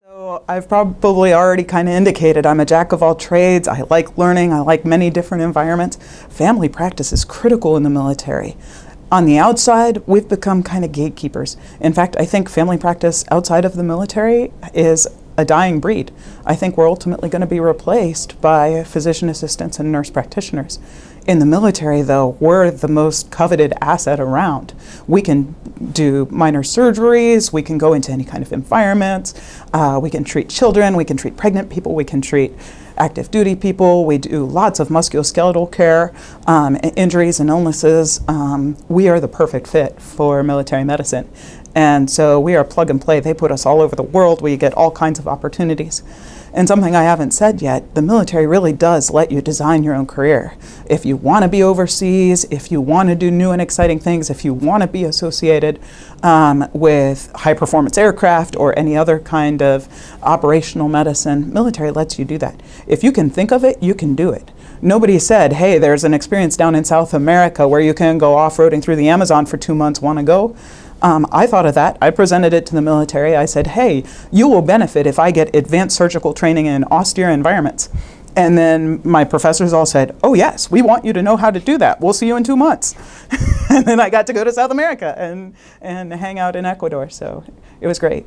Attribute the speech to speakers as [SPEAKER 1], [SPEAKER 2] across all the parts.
[SPEAKER 1] So I've probably already kind of indicated I'm a jack of all trades. I like learning. I like many different environments. Family practice is critical in the military. On the outside, we've become kind of gatekeepers. In fact, I think family practice outside of the military is a dying breed. I think we're ultimately going to be replaced by physician assistants and nurse practitioners. In the military, though, we're the most coveted asset around. We can do minor surgeries, we can go into any kind of environments, we can treat children, we can treat pregnant people, we can treat active duty people, we do lots of musculoskeletal care, injuries and illnesses. We are the perfect fit for military medicine. And so we are plug and play. They put us all over the world. We get all kinds of opportunities. And something I haven't said yet, the military really does let you design your own career. If you want to be overseas, if you want to do new and exciting things, if you want to be associated with high performance aircraft or any other kind of operational medicine, military lets you do that. If you can think of it, you can do it. Nobody said, hey, there's an experience down in South America where you can go off-roading through the Amazon for 2 months, want to go? I thought of that. I presented it to the military. I said, hey, you will benefit if I get advanced surgical training in austere environments. And then my professors all said, oh yes, we want you to know how to do that. We'll see you in 2 months. And then I got to go to South America and hang out in Ecuador. So it was great.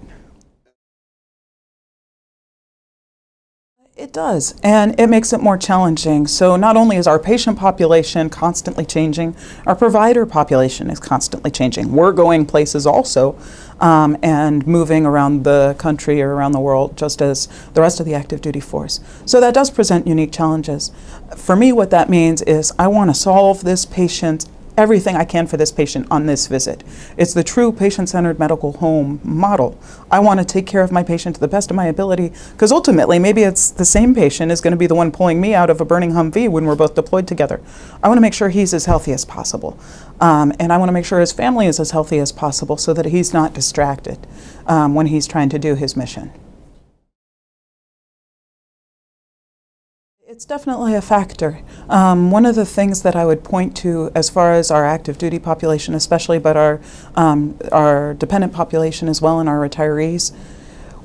[SPEAKER 1] It does, and it makes it more challenging. So not only is our patient population constantly changing, our provider population is constantly changing. We're going places also and moving around the country or around the world just as the rest of the active duty force. So that does present unique challenges. For me, what that means is I want to solve this patient's everything I can for this patient on this visit. It's the true patient-centered medical home model. I want to take care of my patient to the best of my ability because ultimately maybe it's the same patient is going to be the one pulling me out of a burning Humvee when we're both deployed together. I want to make sure he's as healthy as possible. And I want to make sure his family is as healthy as possible so that he's not distracted when he's trying to do his mission. It's definitely a factor. One of the things that I would point to as far as our active duty population especially, but our dependent population as well and our retirees,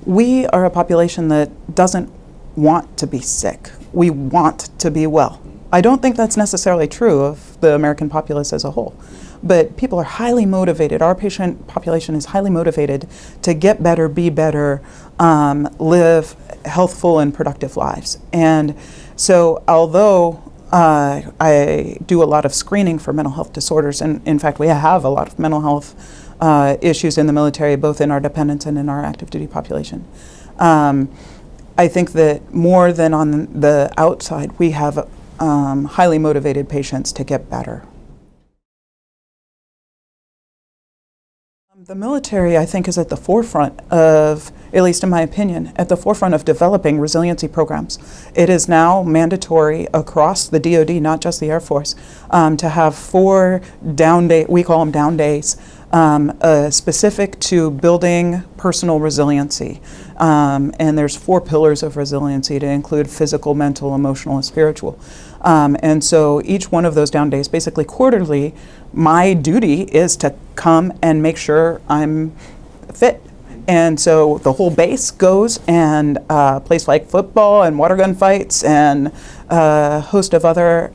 [SPEAKER 1] we are a population that doesn't want to be sick. We want to be well. I don't think that's necessarily true of the American populace as a whole. But people are highly motivated. Our patient population is highly motivated to get better, be better, live healthful and productive lives. And so although I do a lot of screening for mental health disorders, and in fact we have a lot of mental health issues in the military, both in our dependents and in our active duty population. I think that more than on the outside, we have highly motivated patients to get better. The military, I think, is at the forefront of, at least in my opinion, at the forefront of developing resiliency programs. It is now mandatory across the DoD, not just the Air Force, to have 4 down day, we call them down days, specific to building personal resiliency. And there's 4 pillars of resiliency to include physical, mental, emotional, and spiritual. And so each one of those down days, basically quarterly, my duty is to come and make sure I'm fit. And so the whole base goes and plays flag football and water gun fights and a host of other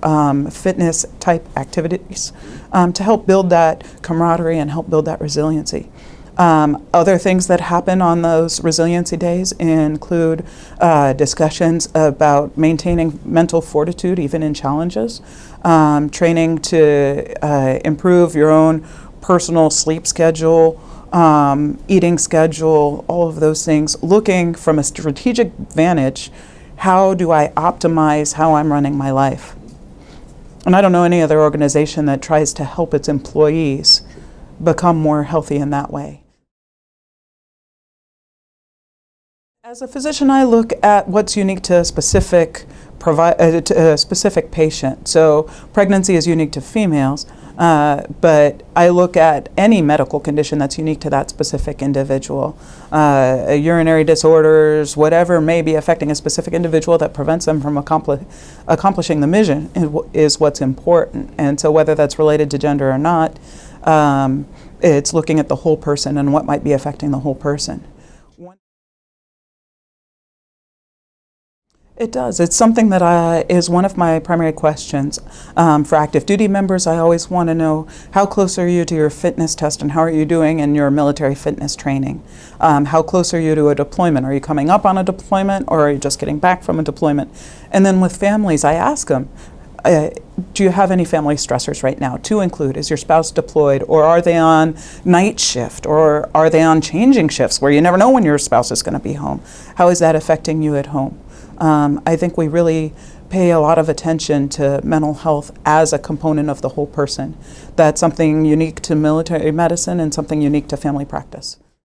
[SPEAKER 1] fitness type activities to help build that camaraderie and help build that resiliency. Other things that happen on those resiliency days include discussions about maintaining mental fortitude even in challenges, training to improve your own personal sleep schedule, eating schedule, all of those things, looking from a strategic vantage, how do I optimize how I'm running my life? And I don't know any other organization that tries to help its employees become more healthy in that way. As a physician, I look at what's unique to a specific patient. So pregnancy is unique to females, but I look at any medical condition that's unique to that specific individual. Urinary disorders, whatever may be affecting a specific individual that prevents them from accomplishing the mission is what's important. And so whether that's related to gender or not, it's looking at the whole person and what might be affecting the whole person. It does. It's something that is one of my primary questions. For active duty members, I always want to know how close are you to your fitness test and how are you doing in your military fitness training? How close are you to a deployment? Are you coming up on a deployment or are you just getting back from a deployment? And then with families, I ask them, do you have any family stressors right now? To include, is your spouse deployed, or are they on night shift, or are they on changing shifts where you never know when your spouse is going to be home? How is that affecting you at home? I think we really pay a lot of attention to mental health as a component of the whole person. That's something unique to military medicine and something unique to family practice.